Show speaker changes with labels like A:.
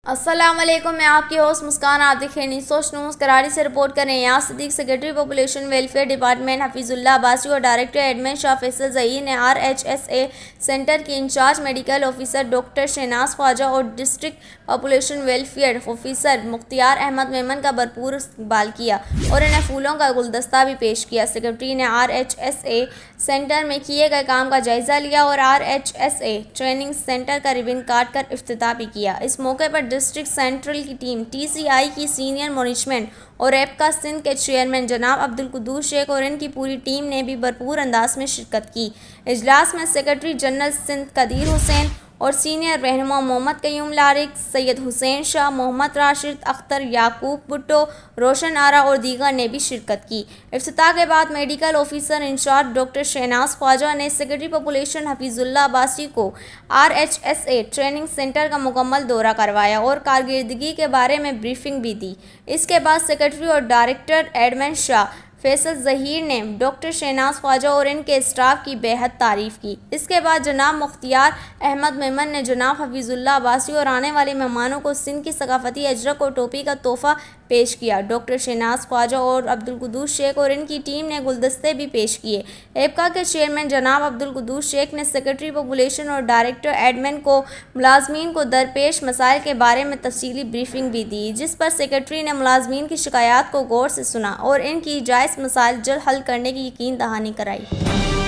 A: अस्सलामुअलैकुम, मैं आपकी होस्ट मुस्कान। आप देख रहे हैं सोच न्यूज़। कराची से रिपोर्ट कर रहे हैं यहाँ Siddique. Secretary population welfare department Hafeezullah Abbasi और डायरेक्टर एडमिन शाह फैसल ज़हीर ने RHSA सेंटर की incharge medical officer doctor Shahnaz Khawaja और district population welfare officer Mukhtiar Ahmed Memon का भरपूर इस्तकबाल किया और इन्हें फूलों का गुलदस्ता भी पेश किया। सेक्रेटरी ने RHSA सेंटर में किए गए काम का जायज़ा लिया और RHSA ट्रेनिंग सेंटर का रिबन काट कर इफ्तिताह भी किया। इस मौके पर डिस्ट्रिक्ट सेंट्रल की टीम, TCI की सीनियर मैनेजमेंट और एपका सिंध के चेयरमैन जनाब अब्दुल कुद्दूस शेख और इनकी पूरी टीम ने भी भरपूर अंदाज में शिरकत की। इजलास में सेक्रेटरी जनरल सिंध कदीर हुसैन और सीनियर रहनुमा मोहम्मद कयूम लारिक, सैयद हुसैन शाह, मोहम्मद राशिद अख्तर, याकूब भुट्टो, रोशन आरा और दीगर ने भी शिरकत की। इफ्तिताह के बाद medical officer incharge doctor Shahnaz Khwaja ने सेक्रेटरी पॉपुलेशन हफीजुल्लाह अब्बासी को RHSA ट्रेनिंग सेंटर का मुकम्मल दौरा करवाया और कारकर्दगी के बारे में ब्रीफिंग भी दी। इसके बाद सेक्रेटरी और डायरेक्टर एडमिन शाह फैसल ज़हीर ने डॉक्टर शहनाज ख्वाजा और इनके स्टाफ की बेहद तारीफ़ की। इसके बाद जनाब मुख्तियार अहमद मेमन ने जनाब हफीजुल्लाह अब्बासी और आने वाले मेहमानों को सिंध की सकाफती अजरक और टोपी का तोहफ़ा पेश किया। डॉक्टर शहनाज ख्वाजा और अब्दुल कुद्दूस शेख और इनकी टीम ने गुलदस्ते भी पेश किए। एपका के चेयरमैन जनाब अब्दुल कुद्दूस शेख ने सेक्रेटरी पॉपुलेशन और डायरेक्टर एडमिन को मुलाजमीन को दरपेश मसाइल के बारे में तफसीली ब्रीफिंग भी दी, जिस पर सेक्रेटरी ने मुलाजमीन की शिकायत को गौर से सुना और इनकी जायज़ मसाइल जल्द हल करने की यकीन दहानी कराई।